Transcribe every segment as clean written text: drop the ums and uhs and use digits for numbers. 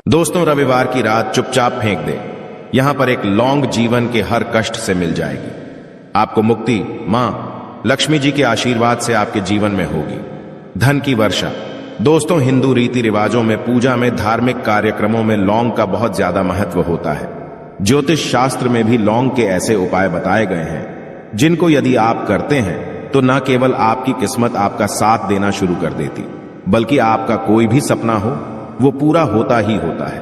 दोस्तों, रविवार की रात चुपचाप फेंक दे। यहां पर एक लौंग जीवन के हर कष्ट से मिल जाएगी। आपको मुक्ति मां लक्ष्मी जी के आशीर्वाद से आपके जीवन में होगी। धन की वर्षा। दोस्तों, हिंदू रीति रिवाजों में, पूजा में, धार्मिक कार्यक्रमों में लौंग का बहुत ज्यादा महत्व होता है। ज्योतिष शास्त्र में भी लौंग के ऐसे उपाय बताए गए हैं जिनको यदि आप करते हैं तो न केवल आपकी किस्मत आपका साथ देना शुरू कर देती, बल्कि आपका कोई भी सपना हो वो पूरा होता ही होता है।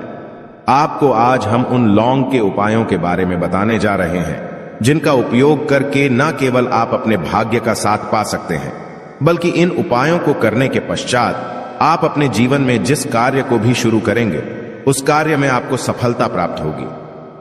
आपको आज हम उन लौंग के उपायों के बारे में बताने जा रहे हैं जिनका उपयोग करके न केवल आप अपने भाग्य का साथ पा सकते हैं, बल्कि इन उपायों को करने के पश्चात आप अपने जीवन में जिस कार्य को भी शुरू करेंगे उस कार्य में आपको सफलता प्राप्त होगी।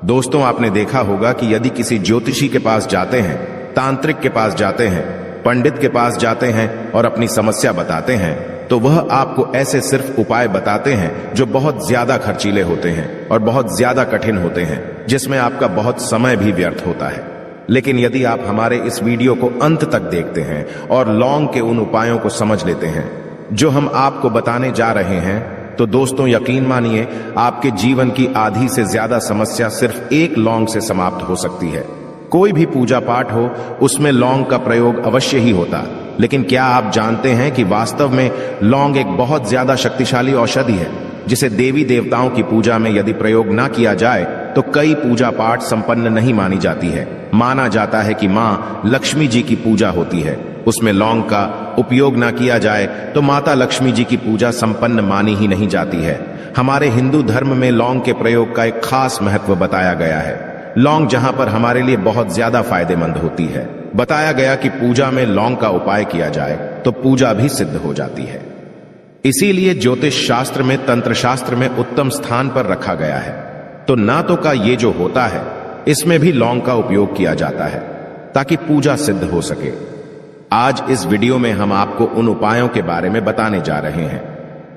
दोस्तों, आपने देखा होगा कि यदि किसी ज्योतिषी के पास जाते हैं, तांत्रिक के पास जाते हैं, पंडित के पास जाते हैं और अपनी समस्या बताते हैं तो वह आपको ऐसे सिर्फ उपाय बताते हैं जो बहुत ज्यादा खर्चीले होते हैं और बहुत ज्यादा कठिन होते हैं, जिसमें आपका बहुत समय भी व्यर्थ होता है। लेकिन यदि आप हमारे इस वीडियो को अंत तक देखते हैं और लौंग के उन उपायों को समझ लेते हैं जो हम आपको बताने जा रहे हैं, तो दोस्तों यकीन मानिए आपके जीवन की आधी से ज्यादा समस्या सिर्फ एक लौंग से समाप्त हो सकती है। कोई भी पूजा पाठ हो उसमें लौंग का प्रयोग अवश्य ही होता, लेकिन क्या आप जानते हैं कि वास्तव में लौंग एक बहुत ज्यादा शक्तिशाली औषधि है जिसे देवी देवताओं की पूजा में यदि प्रयोग ना किया जाए तो कई पूजा पाठ संपन्न नहीं मानी जाती है। माना जाता है कि मां लक्ष्मी जी की पूजा होती है, उसमें लौंग का उपयोग ना किया जाए तो माता लक्ष्मी जी की पूजा संपन्न मानी ही नहीं जाती है। हमारे हिंदू धर्म में लौंग के प्रयोग का एक खास महत्व बताया गया है। लौंग जहां पर हमारे लिए बहुत ज्यादा फायदेमंद होती है, बताया गया कि पूजा में लौंग का उपाय किया जाए तो पूजा भी सिद्ध हो जाती है। इसीलिए ज्योतिष शास्त्र में, तंत्र शास्त्र में उत्तम स्थान पर रखा गया है। तो ना तो का ये जो होता है इसमें भी लौंग का उपयोग किया जाता है ताकि पूजा सिद्ध हो सके। आज इस वीडियो में हम आपको उन उपायों के बारे में बताने जा रहे हैं।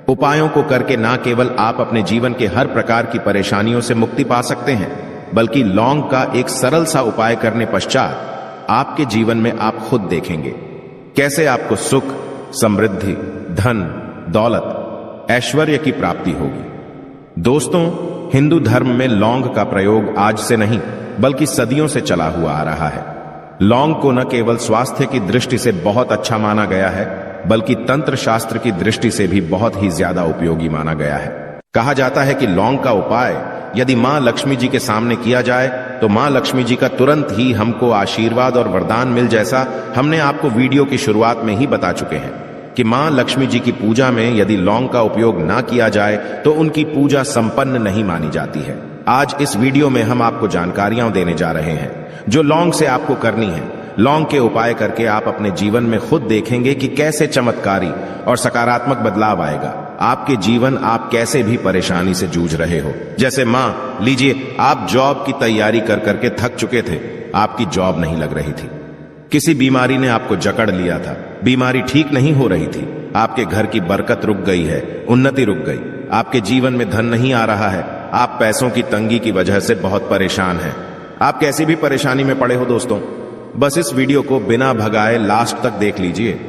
उपायों को करके ना केवल आप अपने जीवन के हर प्रकार की परेशानियों से मुक्ति पा सकते हैं, बल्कि लौंग का एक सरल सा उपाय करने पश्चात आपके जीवन में आप खुद देखेंगे कैसे आपको सुख, समृद्धि, धन, दौलत, ऐश्वर्य की प्राप्ति होगी। दोस्तों, हिंदू धर्म में लौंग का प्रयोग आज से नहीं बल्कि सदियों से चला हुआ आ रहा है। लौंग को न केवल स्वास्थ्य की दृष्टि से बहुत अच्छा माना गया है, बल्कि तंत्र शास्त्र की दृष्टि से भी बहुत ही ज्यादा उपयोगी माना गया है। कहा जाता है कि लौंग का उपाय यदि मां लक्ष्मी जी के सामने किया जाए तो मां लक्ष्मी जी का तुरंत ही हमको आशीर्वाद और वरदान मिल, जैसा हमने आपको वीडियो की शुरुआत में ही बता चुके हैं कि मां लक्ष्मी जी की पूजा में यदि लौंग का उपयोग ना किया जाए तो उनकी पूजा संपन्न नहीं मानी जाती है। आज इस वीडियो में हम आपको जानकारियां देने जा रहे हैं जो लौंग से आपको करनी है। लौंग के उपाय करके आप अपने जीवन में खुद देखेंगे कि कैसे चमत्कारी और सकारात्मक बदलाव आएगा। आपके जीवन, आप कैसे भी परेशानी से जूझ रहे हो, जैसे मां लीजिए आप जॉब की तैयारी कर करके थक चुके थे, आपकी जॉब नहीं लग रही थी, किसी बीमारी ने आपको जकड़ लिया था, बीमारी ठीक नहीं हो रही थी, आपके घर की बरकत रुक गई है, उन्नति रुक गई, आपके जीवन में धन नहीं आ रहा है, आप पैसों की तंगी की वजह से बहुत परेशान हैं। आप कैसी भी परेशानी में पड़े हो दोस्तों, बस इस वीडियो को बिना भगाए लास्ट तक देख लीजिए।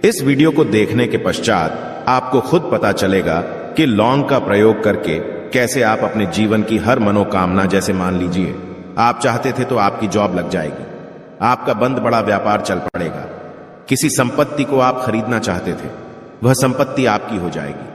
इस वीडियो को देखने के पश्चात आपको खुद पता चलेगा कि लौंग का प्रयोग करके कैसे आप अपने जीवन की हर मनोकामना, जैसे मान लीजिए आप चाहते थे तो आपकी जॉब लग जाएगी, आपका बंद बड़ा व्यापार चल पड़ेगा, किसी संपत्ति को आप खरीदना चाहते थे वह संपत्ति आपकी हो जाएगी,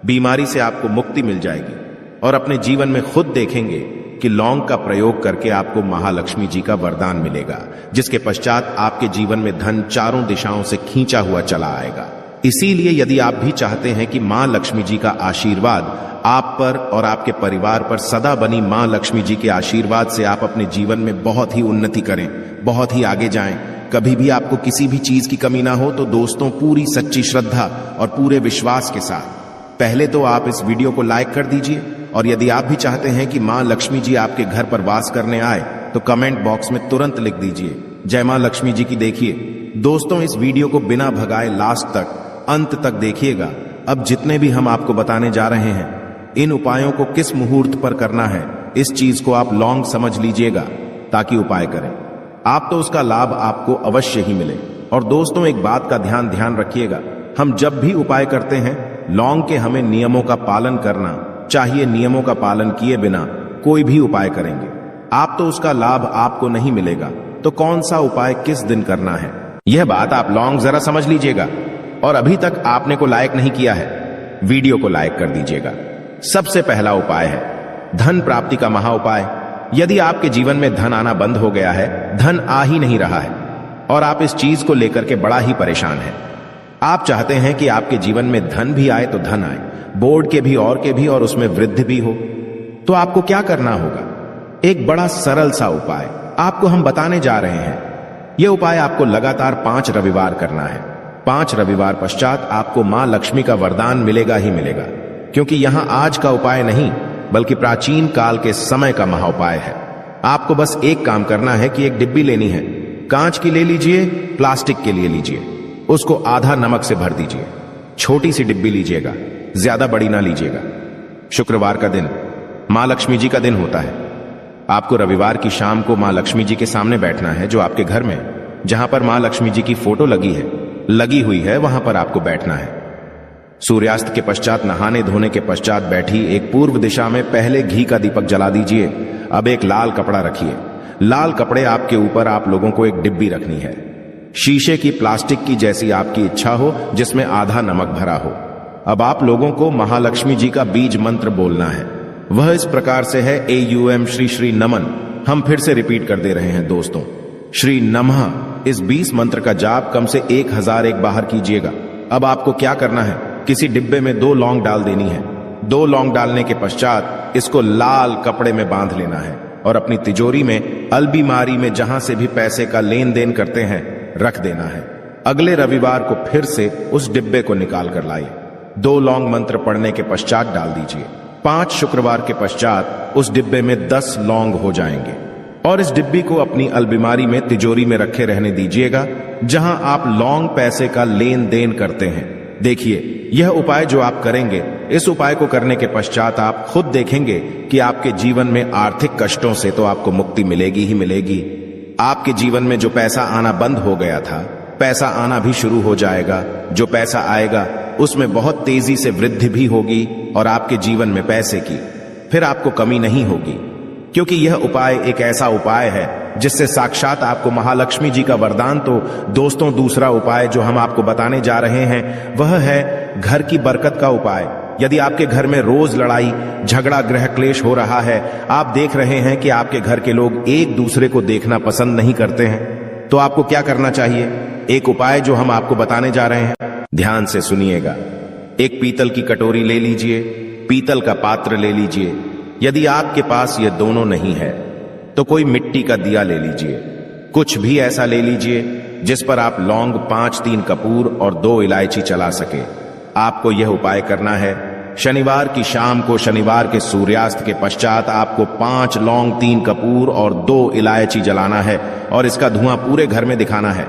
बीमारी से आपको मुक्ति मिल जाएगी और अपने जीवन में खुद देखेंगे कि लौंग का प्रयोग करके आपको महालक्ष्मी जी का वरदान मिलेगा, जिसके पश्चात आपके जीवन में धन चारों दिशाओं से खींचा हुआ चला आएगा। इसीलिए यदि आप भी चाहते हैं कि मां लक्ष्मी जी का आशीर्वाद आप पर और आपके परिवार पर सदा बनी मां लक्ष्मी जी के आशीर्वाद से आप अपने जीवन में बहुत ही उन्नति करें, बहुत ही आगे जाएं, कभी भी आपको किसी भी चीज की कमी ना हो, तो दोस्तों पूरी सच्ची श्रद्धा और पूरे विश्वास के साथ पहले तो आप इस वीडियो को लाइक कर दीजिए, और यदि आप भी चाहते हैं कि मां लक्ष्मी जी आपके घर पर वास करने आए तो कमेंट बॉक्स में तुरंत लिख दीजिए जय मां लक्ष्मी जी की। देखिए दोस्तों, इस वीडियो को बिना भगाए लास्ट तक, अंत तक देखिएगा। अब जितने भी हम आपको बताने जा रहे हैं, इन उपायों को किस मुहूर्त पर करना है, इस चीज को आप लौंग समझ लीजिएगा ताकि उपाय करें, आप तो उसका लाभ आपको अवश्य ही मिले। और दोस्तों, एक बात का ध्यान रखिएगा, हम जब भी उपाय करते हैं लौंग के हमें नियमों का पालन करना चाहिए नियमों का पालन किए बिना कोई भी उपाय करेंगे, आप तो उसका लाभ आपको नहीं मिलेगा। तो कौन सा उपाय किस दिन करना है, यह बात आप लॉन्ग जरा समझ लीजिएगा। और अभी तक आपने को लाइक नहीं किया है, वीडियो को लाइक कर दीजिएगा। सबसे पहला उपाय है धन प्राप्ति का महा उपाय। यदि आपके जीवन में धन आना बंद हो गया है, धन आ ही नहीं रहा है और आप इस चीज को लेकर के बड़ा ही परेशान हैं, आप चाहते हैं कि आपके जीवन में धन भी आए तो धन आए, बोर्ड के भी और उसमें वृद्धि भी हो, तो आपको क्या करना होगा? एक बड़ा सरल सा उपाय आपको हम बताने जा रहे हैं। यह उपाय आपको लगातार 5 रविवार करना है। 5 रविवार पश्चात आपको मां लक्ष्मी का वरदान मिलेगा ही मिलेगा, क्योंकि यहां आज का उपाय नहीं बल्कि प्राचीन काल के समय का महा उपाय है। आपको बस एक काम करना है कि एक डिब्बी लेनी है, कांच की ले लीजिए, प्लास्टिक के लिए लीजिए, उसको आधा नमक से भर दीजिए। छोटी सी डिब्बी लीजिएगा, ज्यादा बड़ी ना लीजिएगा। शुक्रवार का दिन मां लक्ष्मी जी का दिन होता है। आपको रविवार की शाम को मां लक्ष्मी जी के सामने बैठना है, जो आपके घर में जहां पर मां लक्ष्मी जी की फोटो लगी हुई है वहां पर आपको बैठना है। सूर्यास्त के पश्चात नहाने धोने के पश्चात बैठी एक पूर्व दिशा में पहले घी का दीपक जला दीजिए। अब एक लाल कपड़ा रखिए। लाल कपड़े आपके ऊपर आप लोगों को एक डिब्बी रखनी है, शीशे की, प्लास्टिक की, जैसी आपकी इच्छा हो, जिसमें आधा नमक भरा हो। अब आप लोगों को महालक्ष्मी जी का बीज मंत्र बोलना है। वह इस प्रकार से है, AUM श्री श्री नमन। हम फिर से रिपीट कर दे रहे हैं दोस्तों, श्री नमः। इस 20 मंत्र का जाप कम से 1001 बाहर कीजिएगा। अब आपको क्या करना है, किसी डिब्बे में 2 लौंग डाल देनी है। 2 लौंग डालने के पश्चात इसको लाल कपड़े में बांध लेना है और अपनी तिजोरी में, अलमारी में, जहां से भी पैसे का लेन देन करते हैं, रख देना है। अगले रविवार को फिर से उस डिब्बे को निकाल कर लाइए। 2 लौंग मंत्र पढ़ने के पश्चात डाल दीजिए। 5 शुक्रवार के पश्चात उस डिब्बे में 10 लौंग हो जाएंगे और इस डिब्बी को अपनी अलमारी में, तिजोरी में रखे रहने दीजिएगा, जहां आप लौंग पैसे का लेन देन करते हैं। देखिए, यह उपाय जो आप करेंगे, इस उपाय को करने के पश्चात आप खुद देखेंगे कि आपके जीवन में आर्थिक कष्टों से तो आपको मुक्ति मिलेगी ही मिलेगी। आपके जीवन में जो पैसा आना बंद हो गया था, पैसा आना भी शुरू हो जाएगा। जो पैसा आएगा उसमें बहुत तेजी से वृद्धि भी होगी और आपके जीवन में पैसे की फिर आपको कमी नहीं होगी, क्योंकि यह उपाय एक ऐसा उपाय है जिससे साक्षात आपको महालक्ष्मी जी का वरदान। तो दोस्तों, दूसरा उपाय जो हम आपको बताने जा रहे हैं वह है घर की बरकत का उपाय। यदि आपके घर में रोज लड़ाई झगड़ा गृह क्लेश हो रहा है, आप देख रहे हैं कि आपके घर के लोग एक दूसरे को देखना पसंद नहीं करते हैं, तो आपको क्या करना चाहिए? एक उपाय जो हम आपको बताने जा रहे हैं, ध्यान से सुनिएगा। एक पीतल की कटोरी ले लीजिए, पीतल का पात्र ले लीजिए। यदि आपके पास ये दोनों नहीं है तो कोई मिट्टी का दिया ले लीजिए। कुछ भी ऐसा ले लीजिए जिस पर आप लौंग, 5-3 कपूर और 2 इलायची चला सके। आपको यह उपाय करना है शनिवार की शाम को। शनिवार के सूर्यास्त के पश्चात आपको 5 लौंग, 3 कपूर और 2 इलायची जलाना है और इसका धुआं पूरे घर में दिखाना है।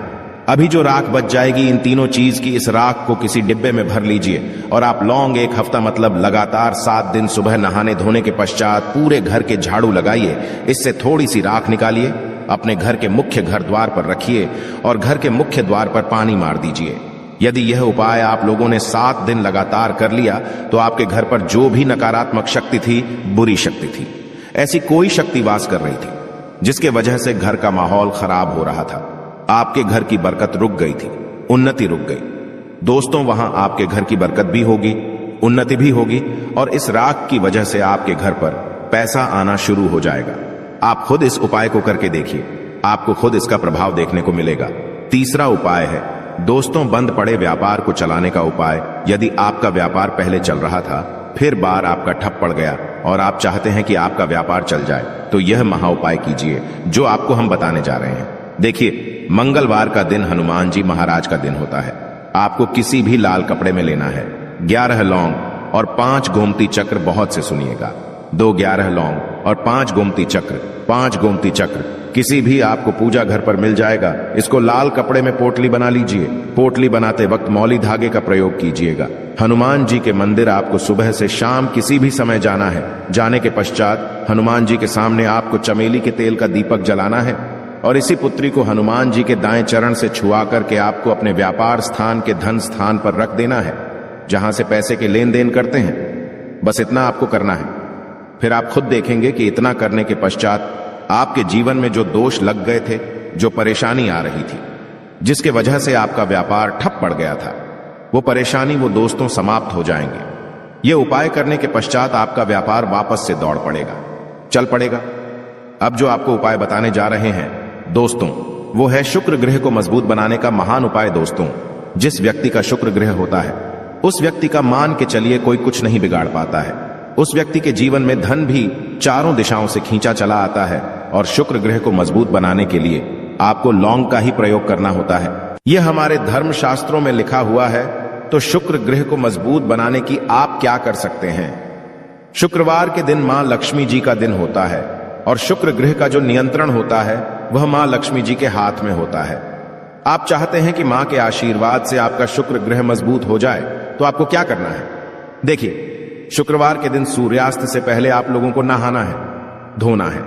अभी जो राख बच जाएगी, इन तीनों चीज की, इस राख को किसी डिब्बे में भर लीजिए और आप लौंग 1 हफ्ता मतलब लगातार 7 दिन सुबह नहाने धोने के पश्चात पूरे घर के झाड़ू लगाइए। इससे थोड़ी सी राख निकालिए, अपने घर के मुख्य घर द्वार पर रखिए और घर के मुख्य द्वार पर पानी मार दीजिए। यदि यह उपाय आप लोगों ने 7 दिन लगातार कर लिया तो आपके घर पर जो भी नकारात्मक शक्ति थी, बुरी शक्ति थी, ऐसी कोई शक्ति वास कर रही थी जिसके वजह से घर का माहौल खराब हो रहा था, आपके घर की बरकत रुक गई थी, उन्नति रुक गई। दोस्तों, वहां आपके घर की बरकत भी होगी, उन्नति भी होगी और इस राख की वजह से आपके घर पर पैसा आना शुरू हो जाएगा। आप खुद इस उपाय को करके देखिए, आपको खुद इसका प्रभाव देखने को मिलेगा। तीसरा उपाय है दोस्तों, बंद पड़े व्यापार को चलाने का उपाय। यदि आपका व्यापार पहले चल रहा था, फिर बार आपका ठप पड़ गया और आप चाहते हैं कि आपका व्यापार चल जाए, तो यह महा उपाय कीजिए जो आपको हम बताने जा रहे हैं। देखिए, मंगलवार का दिन हनुमान जी महाराज का दिन होता है। आपको किसी भी लाल कपड़े में लेना है 11 लौंग और 5 गोमती चक्र। बहुत से सुनिएगा, 2 11 लौंग और 5 गोमती चक्र। 5 गोमती चक्र किसी भी आपको पूजा घर पर मिल जाएगा। इसको लाल कपड़े में पोटली बना लीजिए। पोटली बनाते वक्त मौली धागे का प्रयोग कीजिएगा। हनुमान जी के मंदिर आपको सुबह से शाम किसी भी समय जाना है। जाने के पश्चात हनुमान जी के सामने आपको चमेली के तेल का दीपक जलाना है और इसी पुत्री को हनुमान जी के दाएं चरण से छुआ करके आपको अपने व्यापार स्थान के धन स्थान पर रख देना है, जहां से पैसे के लेन देन करते हैं। बस इतना आपको करना है। फिर आप खुद देखेंगे कि इतना करने के पश्चात आपके जीवन में जो दोष लग गए थे, जो परेशानी आ रही थी, जिसके वजह से आपका व्यापार ठप पड़ गया था, वो परेशानी, वो दोस्तों समाप्त हो जाएंगे। ये उपाय करने के पश्चात आपका व्यापार वापस से दौड़ पड़ेगा, चल पड़ेगा। अब जो आपको उपाय बताने जा रहे हैं दोस्तों, वो है शुक्र ग्रह को मजबूत बनाने का महान उपाय। दोस्तों, जिस व्यक्ति का शुक्र ग्रह होता है, उस व्यक्ति का मान के चलिए कोई कुछ नहीं बिगाड़ पाता है। उस व्यक्ति के जीवन में धन भी चारों दिशाओं से खींचा चला आता है। और शुक्र ग्रह को मजबूत बनाने के लिए आपको लौंग का ही प्रयोग करना होता है। यह हमारे धर्म शास्त्रों में लिखा हुआ है। तो शुक्र ग्रह को मजबूत बनाने की आप क्या कर सकते हैं? शुक्रवार के दिन मां लक्ष्मी जी का दिन होता है और शुक्र ग्रह का जो नियंत्रण होता है वह मां लक्ष्मी जी के हाथ में होता है। आप चाहते हैं कि मां के आशीर्वाद से आपका शुक्र ग्रह मजबूत हो जाए, तो आपको क्या करना है? देखिए, शुक्रवार के दिन सूर्यास्त से पहले आप लोगों को नहाना है, धोना है।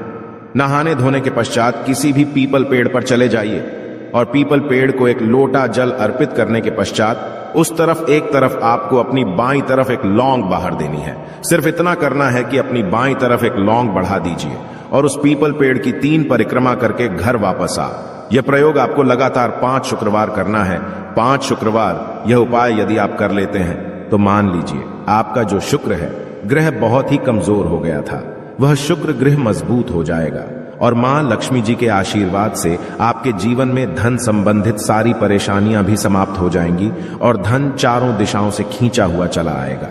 नहाने धोने के पश्चात किसी भी पीपल पेड़ पर चले जाइए और पीपल पेड़ को एक लोटा जल अर्पित करने के पश्चात उस तरफ एक तरफ आपको अपनी बाईं तरफ एक लौंग बाहर देनी है। सिर्फ इतना करना है कि अपनी बाईं तरफ एक लौंग बढ़ा दीजिए और उस पीपल पेड़ की 3 परिक्रमा करके घर वापस आ। यह प्रयोग आपको लगातार 5 शुक्रवार करना है। 5 शुक्रवार यह उपाय यदि आप कर लेते हैं तो मान लीजिए आपका जो शुक्र है ग्रह बहुत ही कमजोर हो गया था, वह शुक्र ग्रह मजबूत हो जाएगा और मां लक्ष्मी जी के आशीर्वाद से आपके जीवन में धन संबंधित सारी परेशानियां भी समाप्त हो जाएंगी और धन चारों दिशाओं से खींचा हुआ चला आएगा।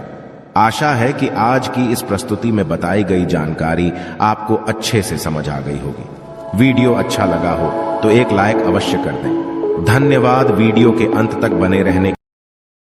आशा है कि आज की इस प्रस्तुति में बताई गई जानकारी आपको अच्छे से समझ आ गई होगी। वीडियो अच्छा लगा हो तो एक लाइक अवश्य कर दें। धन्यवाद वीडियो के अंत तक बने रहने